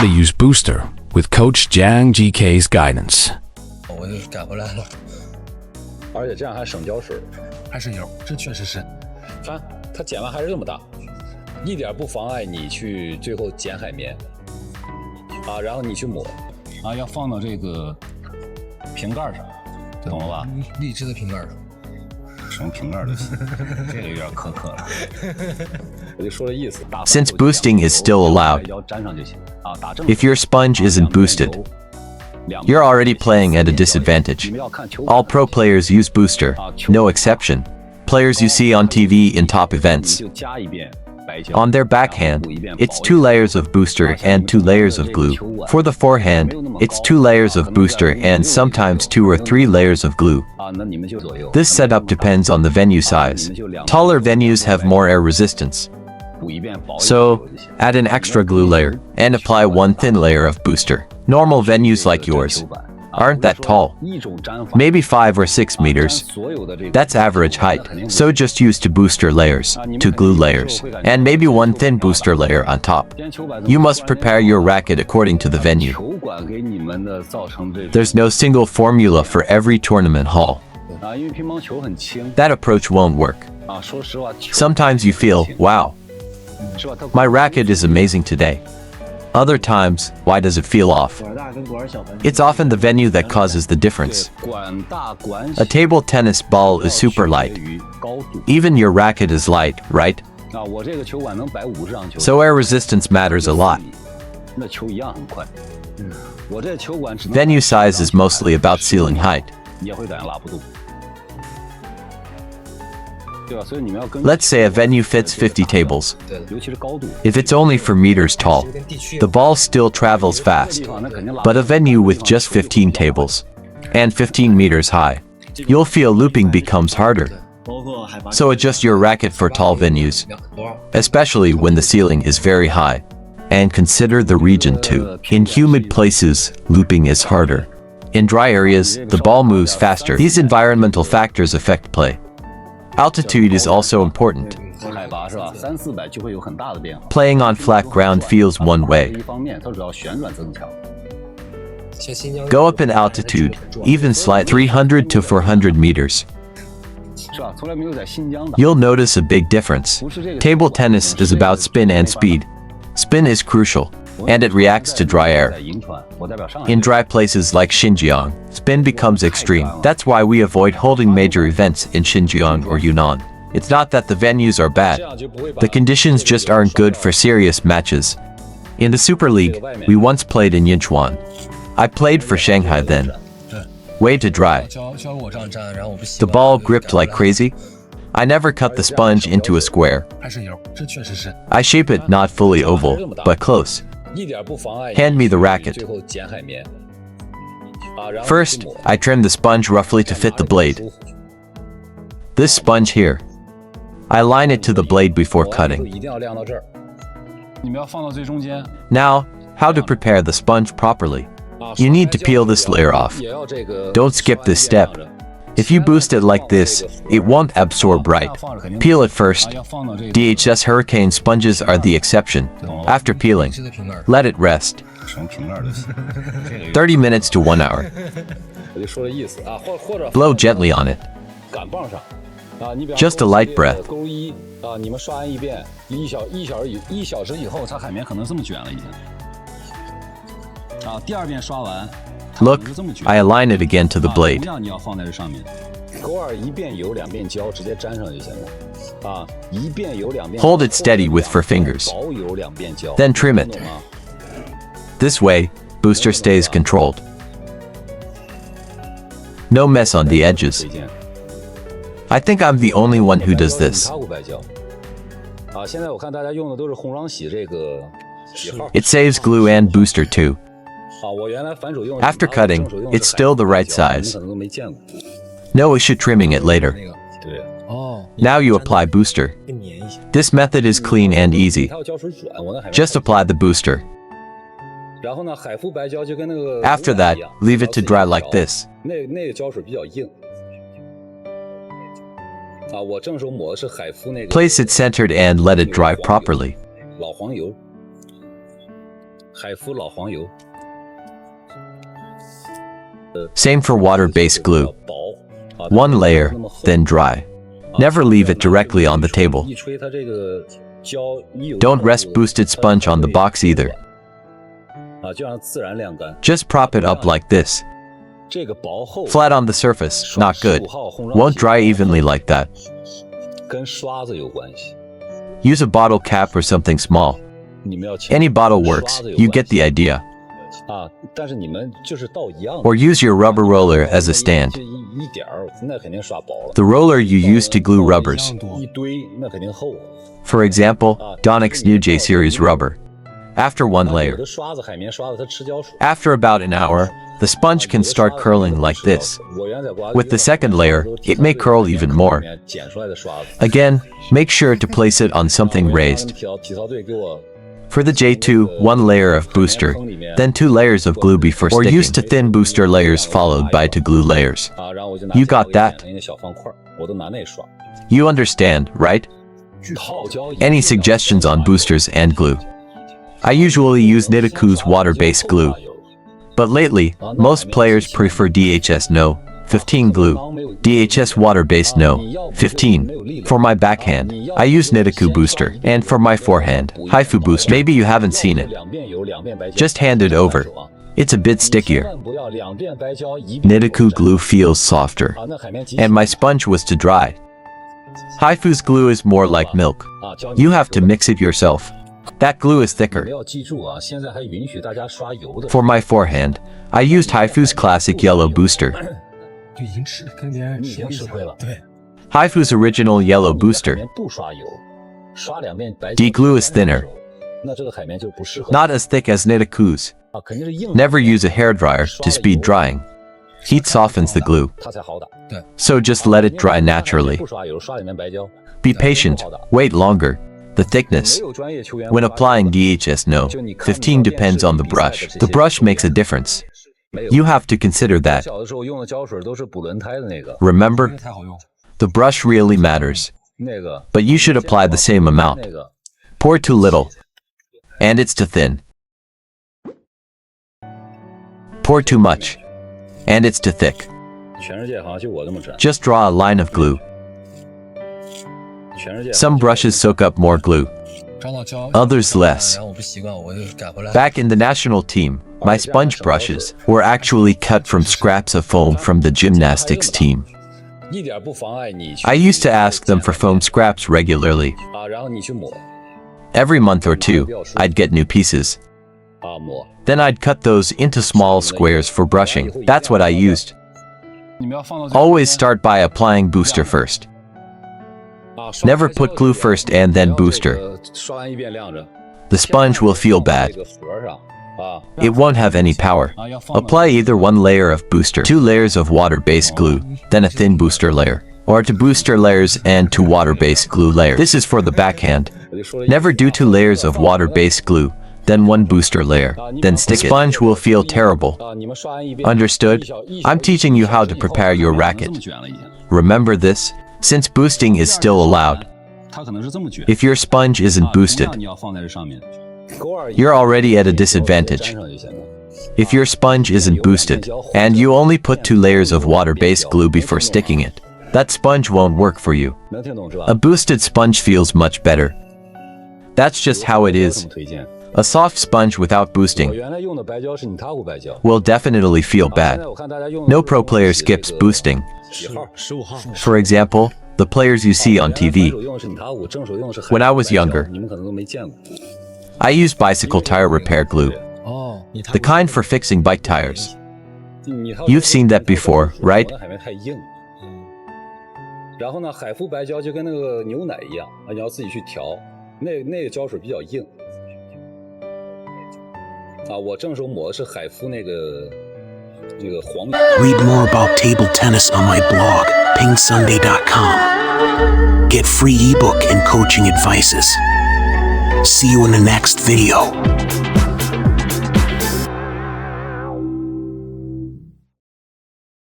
to use booster with Coach Zhang Jike's guidance. 我就改回来了，而且这样还省胶水，还是油，这确实是。看它剪完还是这么大，一点不妨碍你去最后剪海绵啊，然后你去抹啊，要放到这个瓶盖上，懂了吧？荔枝的瓶盖上。 什么瓶盖都行，这个有点苛刻了。我就说的意思。 Since boosting is still allowed, if your sponge isn't boosted, you're already playing at a disadvantage. All pro players use booster, no exception. Players you see on TV in top events. On their backhand, it's 2 layers of booster and 2 layers of glue. For the forehand, it's 2 layers of booster and sometimes 2 or 3 layers of glue. This setup depends on the venue size. Taller venues have more air resistance. So, add an extra glue layer and apply 1 thin layer of booster. Normal venues like yours aren't that tall. Maybe 5 or 6 meters. That's average height. So just use 2 booster layers, 2 glue layers, and maybe 1 thin booster layer on top. You must prepare your racket according to the venue. There's no single formula for every tournament hall. That approach won't work. Sometimes you feel, wow, my racket is amazing today. Other times, why does it feel off? It's often the venue that causes the difference. A table tennis ball is super light. Even your racket is light, right? So air resistance matters a lot. Venue size is mostly about ceiling height. Let's say a venue fits 50 tables. If it's only 4 meters tall, the ball still travels fast. But a venue with just 15 tables and 15 meters high, you'll feel looping becomes harder. So adjust your racket for tall venues, especially when the ceiling is very high. And consider the region too. In humid places, looping is harder. In dry areas, the ball moves faster. These environmental factors affect play. Altitude is also important. Playing on flat ground feels one way. Go up in altitude, even slight 300 to 400 meters. You'll notice a big difference. Table tennis is about spin and speed. Spin is crucial, and it reacts to dry air. In dry places like Xinjiang, spin becomes extreme. That's why we avoid holding major events in Xinjiang or Yunnan. It's not that the venues are bad. The conditions just aren't good for serious matches. In the Super League, we once played in Yinchuan. I played for Shanghai then. Way too dry. The ball gripped like crazy. I never cut the sponge into a square. I shape it not fully oval, but close. Hand me the racket. First, I trim the sponge roughly to fit the blade. This sponge here. I line it to the blade before cutting. Now, how to prepare the sponge properly? You need to peel this layer off. Don't skip this step. If you boost it like this, it won't absorb right. Peel it first. DHS Hurricane sponges are the exception. After peeling, let it rest. 30 minutes to 1 hour. Blow gently on it. Just a light breath. Look, I align it again to the blade. Hold it steady with 4 fingers. Then trim it. This way, booster stays controlled. No mess on the edges. I think I'm the only one who does this. It saves glue and booster too. After cutting, it's still the right size. No issue trimming it later. Now you apply booster. This method is clean and easy. Just apply the booster. After that, leave it to dry like this. Place it centered and let it dry properly. 海肤老黄油。 Same for water-based glue. One layer, then dry. Never leave it directly on the table. Don't rest boosted sponge on the box either. Just prop it up like this. Flat on the surface, not good. Won't dry evenly like that. Use a bottle cap or something small. Any bottle works, you get the idea. Or use your rubber roller as a stand. The roller you use to glue rubbers. For example, Donic's new J series rubber. After one layer. After about an hour, the sponge can start curling like this. With the second layer, it may curl even more. Again, make sure to place it on something raised. For the J2, one layer of booster, then 2 layers of glue before sticking. Or use to thin booster layers followed by to glue layers. You got that? You understand, right? Any suggestions on boosters and glue? I usually use Nitaku's water-based glue. But lately, most players prefer DHS No. 15 glue. DHS water-based No. 15. For my backhand, I use Nitaku booster. And for my forehand, Haifu booster. Maybe you haven't seen it. Just hand it over. It's a bit stickier. Nitaku glue feels softer. And my sponge was too dry. Haifu's glue is more like milk. You have to mix it yourself. That glue is thicker. For my forehand, I used Haifu's classic yellow booster. Haifu's original yellow booster. D-glue is thinner. Not as thick as Nitaku's. Never use a hairdryer to speed drying. Heat softens the glue. So just let it dry naturally. Be patient, wait longer. The thickness. When applying DHS No. 15 depends on the brush. The brush makes a difference. You have to consider that. Remember? The brush really matters. But you should apply the same amount. Pour too little. And it's too thin. Pour too much. And it's too thick. Just draw a line of glue. Some brushes soak up more glue. Others less. Back in the national team, my sponge brushes were actually cut from scraps of foam from the gymnastics team. I used to ask them for foam scraps regularly. Every month or 2, I'd get new pieces. Then I'd cut those into small squares for brushing. That's what I used. Always start by applying booster first. Never put glue first and then booster. The sponge will feel bad. It won't have any power. Apply either 1 layer of booster, 2 layers of water-based glue, then a thin booster layer, or 2 booster layers and 2 water-based glue layers. This is for the backhand. Never do 2 layers of water-based glue, then 1 booster layer, then stick it. The sponge will feel terrible. Understood? I'm teaching you how to prepare your racket. Remember this? Since boosting is still allowed. If your sponge isn't boosted, you're already at a disadvantage. If your sponge isn't boosted, and you only put 2 layers of water-based glue before sticking it, that sponge won't work for you. A boosted sponge feels much better. That's just how it is. A soft sponge without boosting will definitely feel bad. No pro player skips boosting. For example, the players you see on TV. When I was younger, I used bicycle tire repair glue. The kind for fixing bike tires. You've seen that before, right? Read more about table tennis on my blog, PingSunday.com. Get free ebook and coaching advices. See you in the next video.